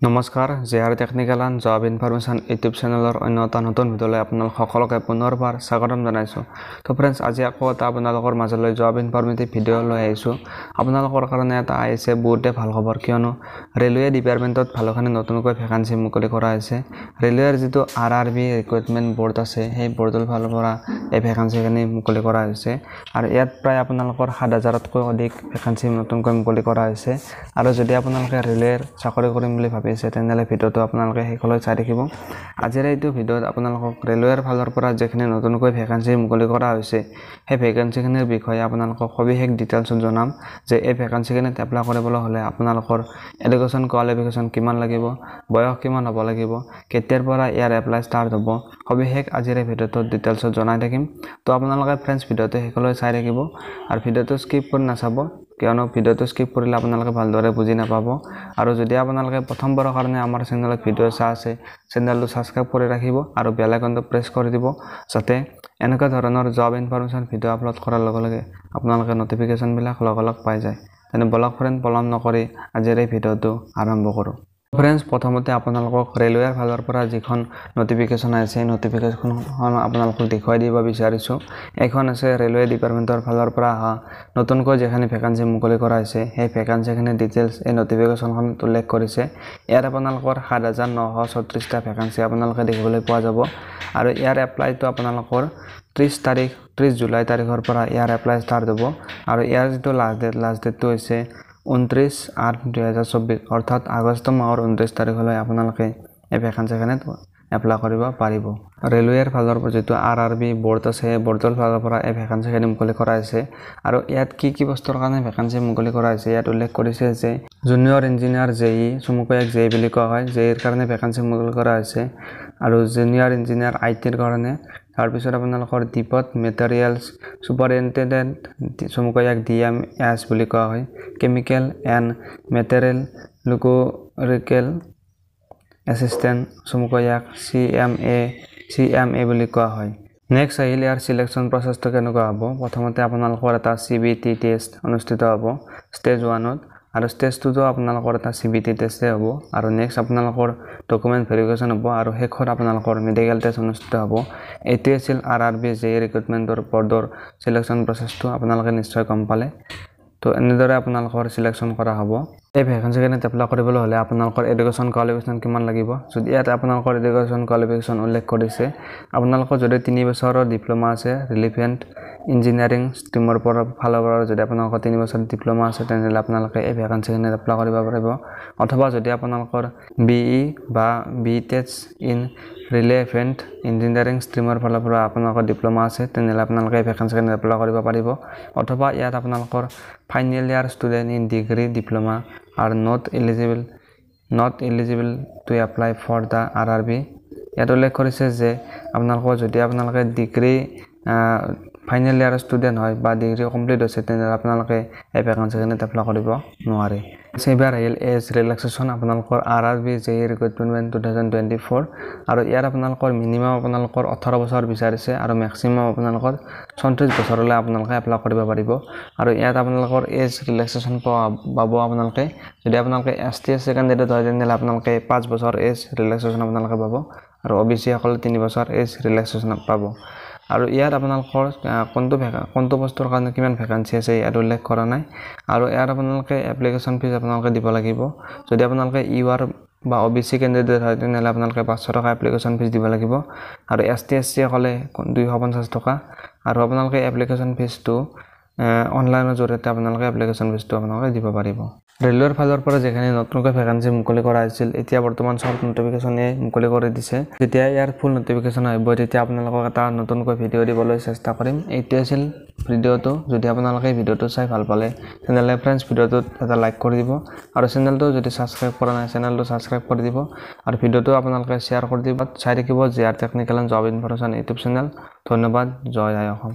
নমস্কাৰ JR technical and job information YouTube চেনেলৰ অন্য এটা নতুন ভিডিঅ'লৈ আপোনালোক সকলোকে পুনৰবাৰ স্বাগতম জনাইছোঁ। তো ফ্ৰেণ্ডছ, আজি আকৌ এটা আপোনালোকৰ মাজলৈ জব ইনফৰমেটিভ ভিডিঅ' লৈ আহিছোঁ। আপোনালোকৰ কাৰণে এটা আহিছে বহুতে ভাল খবৰ, কিয়নো ৰেলৱে ডিপাৰ্টমেণ্টত ভালেখিনি নতুনকৈ ভেকাঞ্চি মুকলি কৰা হৈছে। ৰেলৱেৰ যিটো RRB ৰিক্ৰুইটমেণ্ট বৰ্ড আছে, সেই বৰ্ডৰ ফালৰ পৰা এই ভেকাঞ্চিখিনি মুকলি কৰা হৈছে। আৰু ইয়াত প্ৰায় আপোনালোকৰ 7,000তকৈ অধিক ভেকাঞ্চি নতুনকৈ মুকলি কৰা হৈছে। আৰু যদি আপোনালোকে ৰেলৱেৰ চাকৰি কৰিম বুলি ভাবিছে, তেনেহ'লে ভিডিঅ'টো আপোনালোকে শেষলৈ চাই থাকিব। আজিৰ এইটো ভিডিঅ'ত আপোনালোকক ৰেলৱেৰ ফালৰ পৰা যিখিনি নতুনকৈ ভেকাঞ্চি মুকলি কৰা হৈছে, সেই ভেকাঞ্চিখিনিৰ বিষয়ে আপোনালোকক সবিশেষ ডিটেইলছত জনাম যে এই ভেকাঞ্চিখিনিত এপ্লাই কৰিবলৈ হ'লে আপোনালোকৰ এডুকেশ্যন কোৱালিফিকেশ্যন কিমান লাগিব, বয়স কিমান হ'ব লাগিব, কেতিয়াৰ পৰা ইয়াৰ এপ্লাই ষ্টাৰ্ট হ'ব, সবিশেষ আজিৰ এই ভিডিঅ'টোত ডিটেইলছত জনাই থাকিম। তো আপোনালোকে ফ্ৰেণ্ডছ ভিডিঅ'টো শেষলৈ চাই থাকিব আৰু ভিডিঅ'টো স্কিপ কৰি নাচাব, কিয়নো ভিডিঅ'টো স্কিপ কৰিলে আপোনালোকে ভালদৰে বুজি নাপাব। আৰু যদি আপোনালোকে প্ৰথমবাৰৰ কাৰণে আমাৰ চেনেলত ভিডিঅ' চাই আছে, চেনেলটো ছাবস্ক্ৰাইব কৰি ৰাখিব আৰু বেল আইকনটো প্ৰেছ কৰি দিব, যাতে এনেকুৱা ধৰণৰ জব ইনফৰমেশ্যন ভিডিঅ' আপলোড কৰাৰ লগে লগে আপোনালোকে নটিফিকেশ্যনবিলাক লগ পাই যায়। তেনে বলক ফ্ৰেণ্ড, পলম নকৰি আজিৰ এই ভিডিঅ'টো আৰম্ভ কৰোঁ। ফ্ৰেণ্ডছ, প্ৰথমতে আপোনালোকক ৰেলৱেৰ ফালৰ পৰা যিখন নটিফিকেশ্যন আহিছে, সেই নটিফিকেশ্যনখন আপোনালোকক দেখুৱাই দিব বিচাৰিছোঁ। এইখন আছে ৰেলৱে ডিপাৰ্টমেণ্টৰ ফালৰ পৰা অহা নতুনকৈ যিখিনি ভেকাঞ্চি মুকলি কৰা হৈছে, সেই ভেকাঞ্চিখিনিৰ ডিটেইলছ এই নটিফিকেশ্যনখনত উল্লেখ কৰিছে। ইয়াত আপোনালোকৰ 7,936টা ভেকাঞ্চি আপোনালোকে দেখিবলৈ পোৱা যাব। আৰু ইয়াৰ এপ্লাইটো আপোনালোকৰ 30 জুলাই তাৰিখৰ পৰা ইয়াৰ এপ্লাই ষ্টাৰ্ট হ'ব। আৰু ইয়াৰ যিটো লাষ্ট ডেটটো হৈছে 29/8/2024, অৰ্থাৎ আগষ্ট মাহৰ 29 তাৰিখলৈ আপোনালোকে এই ভেকাঞ্চিখিনিত এপ্লাই কৰিব পাৰিব। ৰেলৱেৰ ফালৰ পৰা যিটো RRB বৰ্ড আছে, সেই বৰ্ডৰ ফালৰ পৰা এই ভেকাঞ্চিখিনি মুকলি কৰা হৈছে। আৰু ইয়াত কি বস্তুৰ কাৰণে ভেকাঞ্চি মুকলি কৰা হৈছে, ইয়াত উল্লেখ কৰিছে যে জুনিয়ৰ ইঞ্জিনিয়াৰ JE, চমুকৈ JE বুলি কোৱা হয়, JEৰ কাৰণে ভেকাঞ্চি মুকলি কৰা হৈছে। আৰু জুনিয়ৰ ইঞ্জিনিয়াৰ IT-ৰ কাৰণে, তাৰপিছত আপোনালোকৰ ডিপট মেটেৰিয়েলছ ছুপাৰিণ্টেণ্ডেণ্ট, চমুকৈ DMS বুলি কোৱা হয়, কেমিকেল এণ্ড মেটেৰিয়েল লুকুৰিকেল এছিষ্টেণ্ট, চমুকৈ CMA বুলি কোৱা হয়। নেক্সট আহিল ইয়াৰ চিলেকশ্যন প্ৰচেছটো কেনেকুৱা হ'ব। প্ৰথমতে আপোনালোকৰ এটা CBT টেষ্ট অনুষ্ঠিত হ'ব ষ্টেজ 1ত, আৰু ষ্টেজ 2তো আপোনালোকৰ এটা CBT টেষ্টে হ'ব। আৰু নেক্সট আপোনালোকৰ ডকুমেণ্ট ভেৰিফিকেশ্যন হ'ব, আৰু শেষত আপোনালোকৰ মেডিকেল টেষ্ট অনুষ্ঠিত হ'ব। এইটোৱে আছিল RRB JE ৰিক্ৰুইটমেণ্টৰ বৰ্ডৰ চিলেকশ্যন প্ৰচেছটো। আপোনালোকে নিশ্চয় গম পালে। তো এনেদৰে আপোনালোকৰ চিলেকশ্যন কৰা হ'ব। এই ভেকাঞ্চিখিনিত এপ্লাই কৰিবলৈ হ'লে আপোনালোকৰ এডুকেশ্যন কোৱালিফিকেশ্যন কিমান লাগিব। যদি ইয়াত আপোনালোকৰ এডুকেশ্যন কোৱালিফিকেশ্যন উল্লেখ কৰিছে, আপোনালোকৰ যদি 3 বছৰৰ ডিপ্ল'মা আছে ৰিলিভেণ্ট ইঞ্জিনিয়াৰিং ষ্ট্ৰীমৰ ফালৰ পৰা, যদি আপোনালোকৰ 3 বছৰ ডিপ্ল'মা আছে, তেনেহ'লে আপোনালোকে এই ভেকাঞ্চিখিনিত এপ্লাই কৰিব পাৰিব। অথবা যদি আপোনালোকৰ BE বা BTech ইন ৰিলেভেণ্ট ইঞ্জিনিয়াৰিং ষ্ট্ৰীমৰ ফালৰ পৰা আপোনালোকৰ ডিপ্ল'মা আছে, তেনেহ'লে আপোনালোকে এই ভেকাঞ্চিখিনিত এপ্লাই কৰিব পাৰিব। অথবা ইয়াত আপোনালোকৰ final year student in degree diploma আৰু not eligible to apply for the RRB। ইয়াত উল্লেখ কৰিছে যে আপোনালোকে ডিগ্ৰী ফাইনেল ইয়াৰ ষ্টুডেণ্ট হয় বা ডিগ্ৰী কমপ্লিট হৈছে, তেনেহ'লে আপোনালোকে এই ভেকাঞ্চিখিনিত এপ্লাই কৰিব নোৱাৰে। এইবাৰ আহিল এজ ৰিলেক্সেশ্যন আপোনালোকৰ RRB JE ৰিক্ৰুইটমেণ্ট 2024। আৰু ইয়াত আপোনালোকৰ মিনিমাম আপোনালোকৰ 18 বছৰ বিচাৰিছে, আৰু মেক্সিমাম আপোনালোকৰ 34 বছৰলৈ আপোনালোকে এপ্লাই কৰিব পাৰিব। আৰু ইয়াত আপোনালোকৰ এজ ৰিলেক্সেশ্যন পাব আপোনালোকে। যদি আপোনালোকে ST/SC কেণ্ডিডেট হয়, তেনেহ'লে আপোনালোকে 5 বছৰ এজ ৰিলেক্সেশ্যন আপোনালোকে পাব, আৰু OBC সকলে 3 বছৰ এজ ৰিলেক্সেশ্যন পাব। আৰু ইয়াত আপোনালোকৰ কোনটো বস্তুৰ কাৰণে কিমান ভেকাঞ্চি আছে ইয়াত উল্লেখ কৰা নাই। আৰু ইয়াত আপোনালোকে এপ্লিকেশ্যন ফিজ আপোনালোকে দিব লাগিব। যদি আপোনালোকে UR বা OBC কেণ্ডিডেট হয়, তেনেহ'লে আপোনালোকে 500 টকা এপ্লিকেশ্যন ফিজ দিব লাগিব। আৰু ST/SC সকলে 250 টকা। আৰু আপোনালোকে এপ্লিকেশ্যন ফিজটো অনলাইনৰ জৰিয়তে আপোনালোকে এপ্লিকেশ্যন ফিজটো আপোনালোকে দিব পাৰিব। ৰেলৱেৰ ফালৰ পৰা যিখিনি নতুনকৈ ভেকাঞ্চি মুকলি কৰা হৈছিল, এতিয়া বৰ্তমান চব নটিফিকেশ্যনে মুকলি কৰি দিছে। যেতিয়া ইয়াৰ ফুল নটিফিকেশ্যন আহিব, তেতিয়া আপোনালোকক এটা নতুনকৈ ভিডিঅ' দিবলৈ চেষ্টা কৰিম। এইটোৱে আছিল ভিডিঅ'টো। যদি আপোনালোকে ভিডিঅ'টো চাই ভাল পালে, তেনেহ'লে ফ্ৰেণ্ডছ ভিডিঅ'টোত এটা লাইক কৰি দিব, আৰু চেনেলটো যদি ছাবস্ক্ৰাইব কৰা নাই, চেনেলটো ছাবস্ক্ৰাইব কৰি দিব, আৰু ভিডিঅ'টো আপোনালোকে শ্বেয়াৰ কৰি দিব। চাই থাকিব JR technical and job information YouTube channel. ধন্যবাদ। জয় আই অসম।